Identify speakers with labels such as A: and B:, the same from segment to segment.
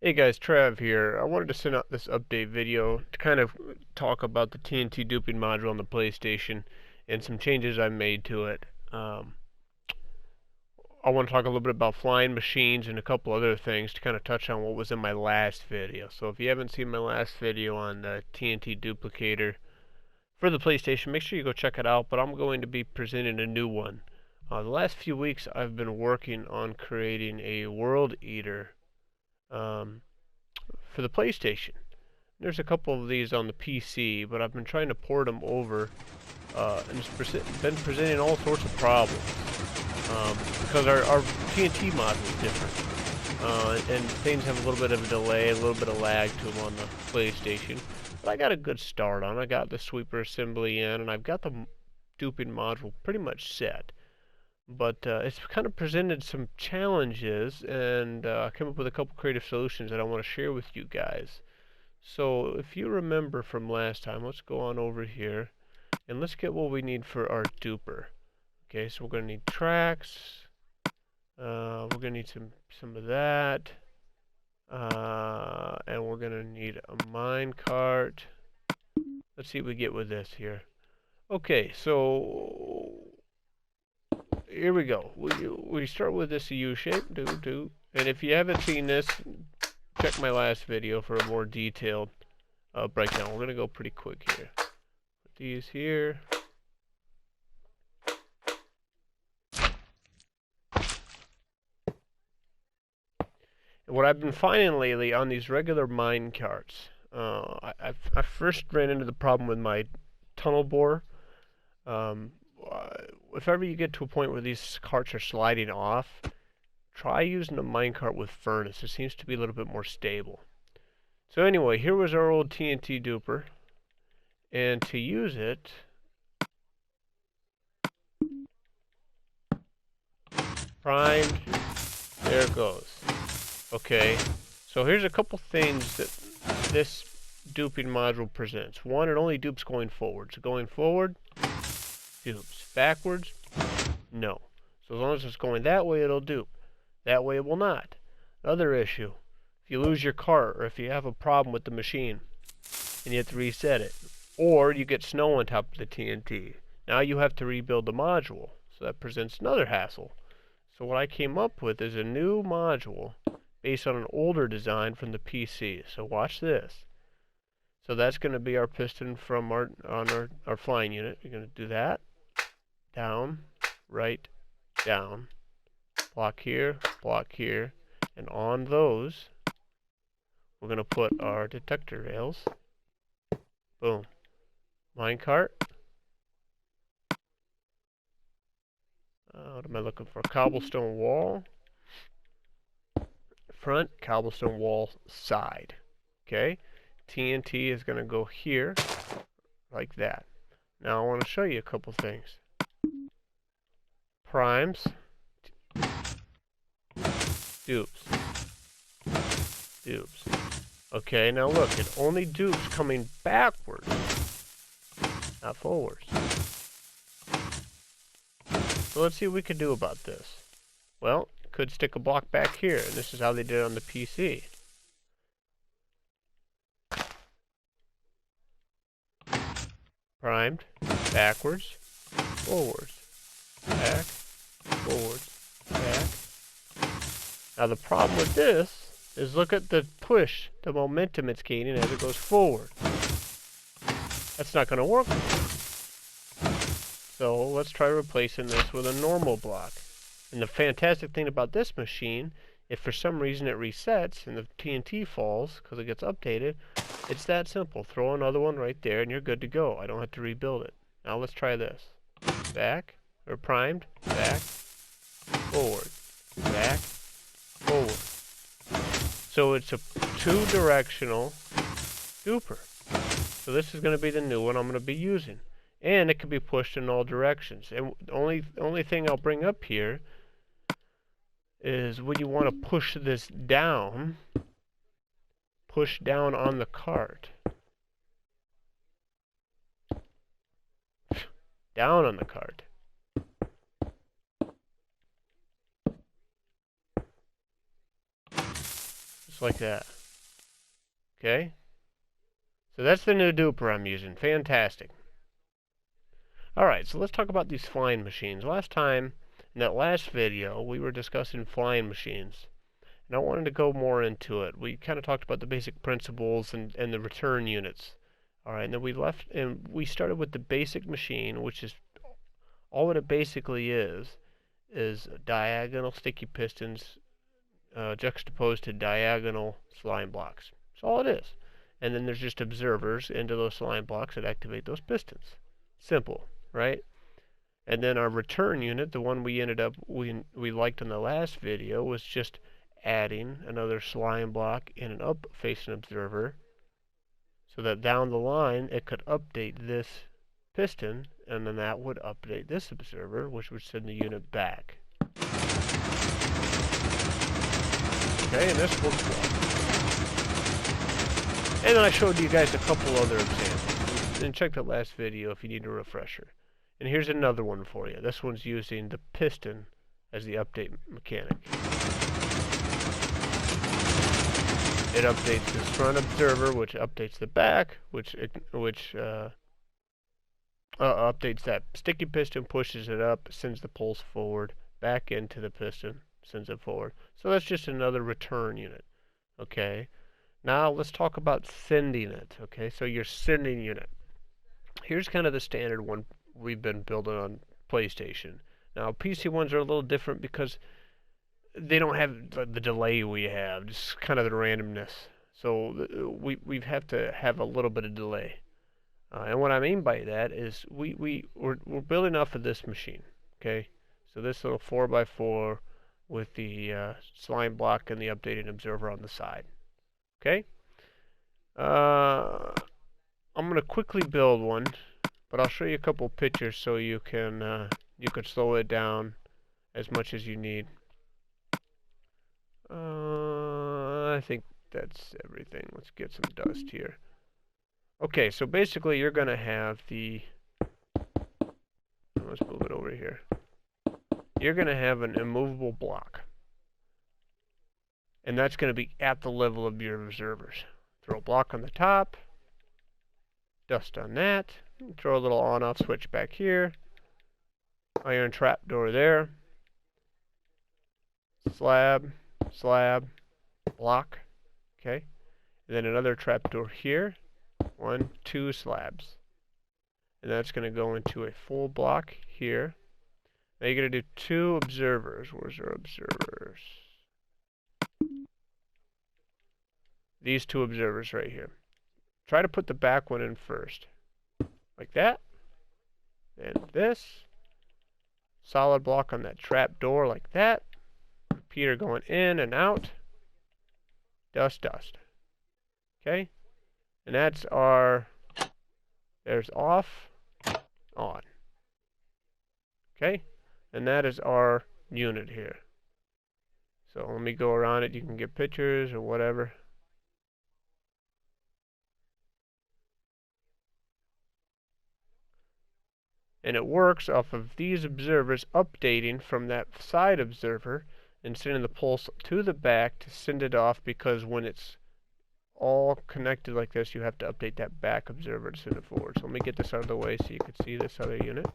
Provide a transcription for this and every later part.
A: Hey guys, Trav here. I wanted to send out this update video to kind of talk about the TnT duping module on the PlayStation and some changes I made to it. I want to talk a little bit about flying machines and a couple other things to kind of touch on what was in my last video. So if you haven't seen my last video on the TnT duplicator for the PlayStation, make sure you go check it out, but I'm going to be presenting a new one. The last few weeks I've been working on creating a world eater for the PlayStation. There's a couple of these on the PC, but I've been trying to port them over, and it's been presenting all sorts of problems because our TnT module is different, and things have a little bit of a delay, a little bit of lag to them on the PlayStation. But I got a good start on. I got the sweeper assembly in, and I've got the duping module pretty much set. But it's kind of presented some challenges, and I came up with a couple creative solutions that I want to share with you guys. So if you remember from last time, let's go on over here, and let's get what we need for our duper. Okay, so we're going to need tracks. We're going to need some of that. And we're going to need a mine cart. Let's see what we get with this here. Okay, so here we go. We start with this U shape, and if you haven't seen this, check my last video for a more detailed breakdown. We're gonna go pretty quick here. Put these here. And what I've been finding lately on these regular mine carts, I first ran into the problem with my tunnel bore. If ever you get to a point where these carts are sliding off, try using a minecart with furnace. It seems to be a little bit more stable. So anyway, here was our old TnT duper, and to use it, primed, there it goes. Okay, so here's a couple things that this duping module presents. One, it only dupes going forward. So going forward, dupes. Backwards, no. So as long as it's going that way, it'll dupe. That way it will not. Another issue, if you lose your cart, or if you have a problem with the machine and you have to reset it, or you get snow on top of the TnT, now you have to rebuild the module. So that presents another hassle. So what I came up with is a new module based on an older design from the PC. So watch this. So that's going to be our piston from our flying unit. You're going to do that. Down, right, down, block here, and on those, we're going to put our detector rails. Boom. Minecart. What am I looking for? Cobblestone wall. Front, cobblestone wall, side. Okay? TnT is going to go here, like that. Now I want to show you a couple things. Primes, dupes, dupes. Okay, now look, it only dupes coming backwards, not forwards. So let's see what we can do about this. Well, could stick a block back here, and this is how they did it on the PC. Primed, backwards, forwards, back, forwards, back. Now the problem with this is look at the push, the momentum it's gaining as it goes forward. That's not going to work. So let's try replacing this with a normal block. And the fantastic thing about this machine, if for some reason it resets and the TnT falls because it gets updated, it's that simple. Throw another one right there and you're good to go. I don't have to rebuild it. Now let's try this. Back, or primed, back, forward, back, forward. So it's a two-directional duper. So this is going to be the new one I'm going to be using. And it can be pushed in all directions. And the only thing I'll bring up here is when you want to push this down, push down on the cart. Down on the cart. Just like that. Okay? So that's the new duper I'm using. Fantastic. Alright, so let's talk about these flying machines. Last time, in that last video, we were discussing flying machines. And I wanted to go more into it. We kind of talked about the basic principles and the return units. Alright, and then we started with the basic machine, which is all what it basically is diagonal sticky pistons juxtaposed to diagonal slime blocks. That's all it is. And then there's just observers into those slime blocks that activate those pistons. Simple, right? And then our return unit, the one we liked in the last video, was just adding another slime block in an up-facing observer so that down the line it could update this piston, and then that would update this observer, which would send the unit back. Okay, and this works well. And then I showed you guys a couple other examples. And check the last video if you need a refresher. And here's another one for you. This one's using the piston as the update mechanic. It updates this front observer, which updates the back, which updates that sticky piston, pushes it up, sends the pulse forward, back into the piston, sends it forward. So that's just another return unit. Okay. Now let's talk about sending it. Okay, so your sending unit. Here's kind of the standard one we've been building on PlayStation. Now PC ones are a little different because they don't have the delay we have, just kind of the randomness. So we have to have a little bit of delay. And what I mean by that is we're building off of this machine. Okay, so this little 4x4 with the slime block and the updating observer on the side. Okay, I'm going to quickly build one, but I'll show you a couple pictures so you can slow it down as much as you need. I think that's everything. Let's get some dust here. Okay, so basically you're going to have the... Let's move it over here. You're going to have an immovable block. And that's going to be at the level of your observers. Throw a block on the top. Dust on that. Throw a little on-off switch back here. Iron trapdoor there. Slab. Slab. Block. Okay. And then another trapdoor here. 1, 2 slabs. And that's going to go into a full block here. Now you're going to do 2 observers. Where's our observers? These 2 observers right here. Try to put the back one in first. Like that. And this. Solid block on that trap door like that. Repeater going in and out. Dust, dust. Okay? And that's our... There's off, on. Okay? And that is our unit here. So let me go around it. You can get pictures or whatever. And it works off of these observers updating from that side observer and sending the pulse to the back to send it off, because when it's all connected like this, you have to update that back observer to send it forward. So let me get this out of the way so you can see this other unit.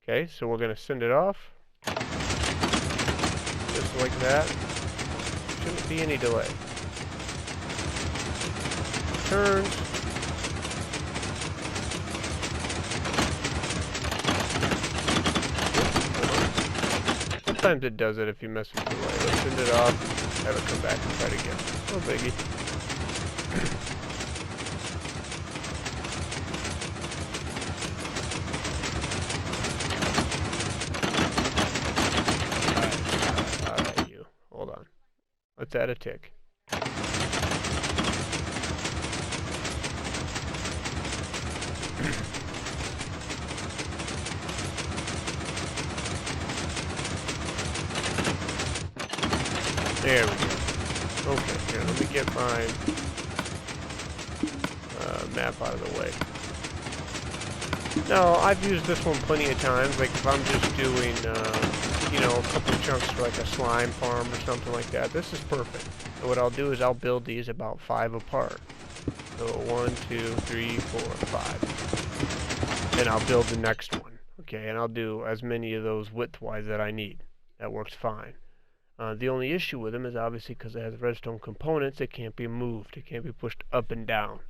A: Okay, so we're going to send it off. Just like that. Shouldn't be any delay. Turns. Sometimes it does it if you mess with the delay. Let's send it off, have it come back and try it again. No biggie. Alright, you. Hold on. Let's add a tick. There we go. Okay, here, let me get my map out of the way. Now, I've used this one plenty of times, like if I'm just doing you know, a couple of chunks for like a slime farm or something like that, this is perfect. And what I'll do is I'll build these about 5 apart. So 1, 2, 3, 4, 5. And I'll build the next one. Okay, and I'll do as many of those width-wise that I need. That works fine. The only issue with them is obviously because it has redstone components, it can't be moved. It can't be pushed up and down.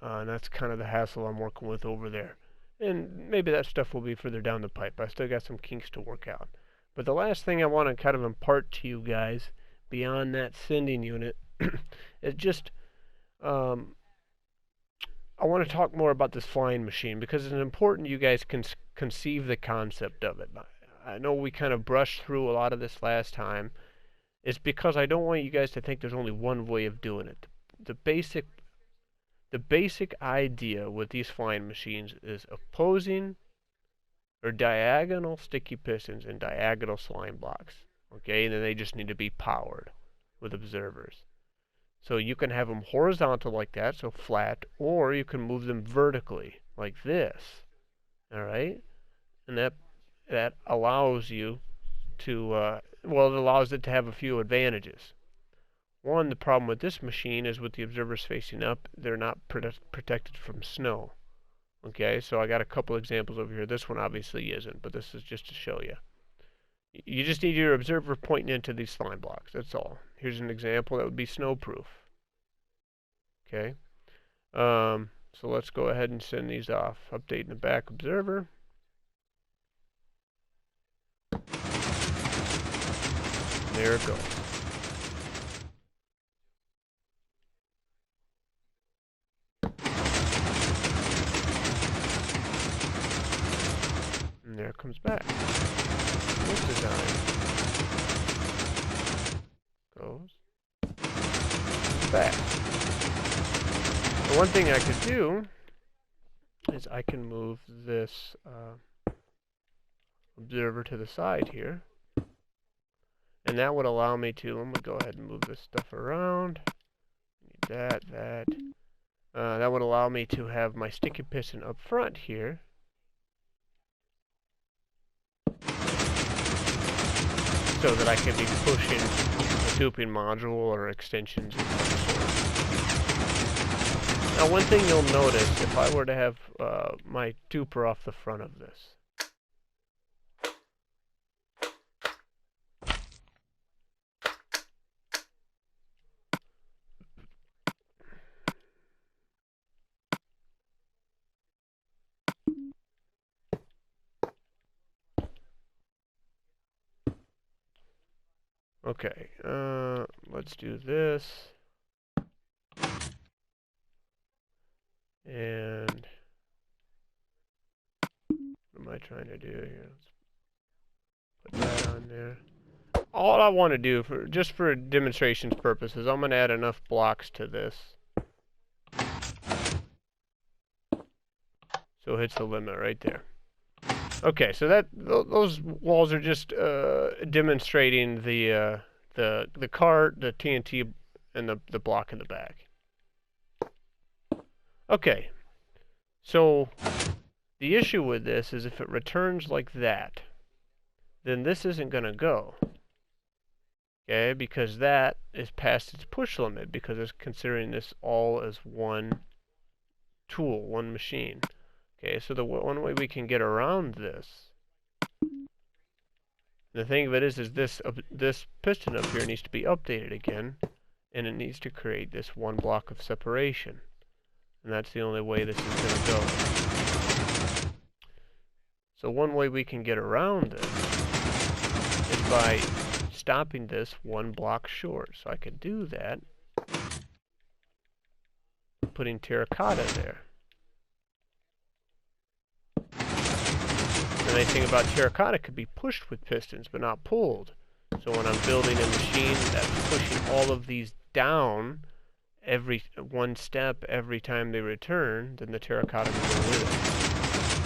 A: And that's kind of the hassle I'm working with over there. And maybe that stuff will be further down the pipe. I still got some kinks to work out. But the last thing I want to kind of impart to you guys beyond that sending unit is just I want to talk more about this flying machine because it's important you guys can conceive the concept of it. I know we kind of brushed through a lot of this last time. It's because I don't want you guys to think there's only one way of doing it. The basic idea with these flying machines is opposing or diagonal sticky pistons and diagonal slime blocks. Okay, and then they just need to be powered with observers. So you can have them horizontal like that, so flat, or you can move them vertically like this. All right, and that allows you to well, it allows it to have a few advantages. One, the problem with this machine is with the observers facing up, they're not protected from snow. Okay, so I got a couple examples over here. This one obviously isn't, but this is just to show you. You just need your observer pointing into these slime blocks. That's all. Here's an example that would be snowproof. Okay, so let's go ahead and send these off. Updating the back observer. There it goes. And there it comes back. This design goes back. The one thing I could do is I can move this observer to the side here. And that would allow me to, I'm going to go ahead and move this stuff around. Need that. That would allow me to have my sticky piston up front here. So that I can be pushing a duping module or extensions. Now one thing you'll notice, if I were to have my duper off the front of this. Okay, let's do this. And what am I trying to do here? Let's put that on there. All I want to do, just for demonstration's purposes, I'm going to add enough blocks to this. So it hits the limit right there. Okay, so those walls are just demonstrating the cart, the TnT, and the block in the back. Okay, so the issue with this is if it returns like that, then this isn't going to go. Okay, because that is past its push limit because it's considering this all as one tool, one machine. Okay, so the one way we can get around this, the thing of it is this piston up here needs to be updated again, and it needs to create this one block of separation. And that's the only way this is going to go. So one way we can get around this is by stopping this one block short. So I could do that, putting terracotta there. The nice thing about terracotta could be pushed with pistons, but not pulled. So when I'm building a machine that's pushing all of these down every one step every time they return, then the terracotta will go with it.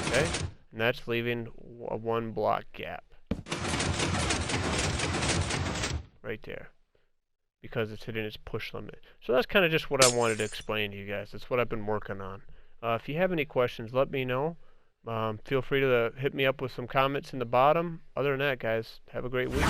A: Okay? And that's leaving a one block gap. Right there. Because it's hitting its push limit. So that's kind of just what I wanted to explain to you guys. That's what I've been working on. If you have any questions, let me know. Feel free to hit me up with some comments in the bottom. Other than that, guys, have a great week.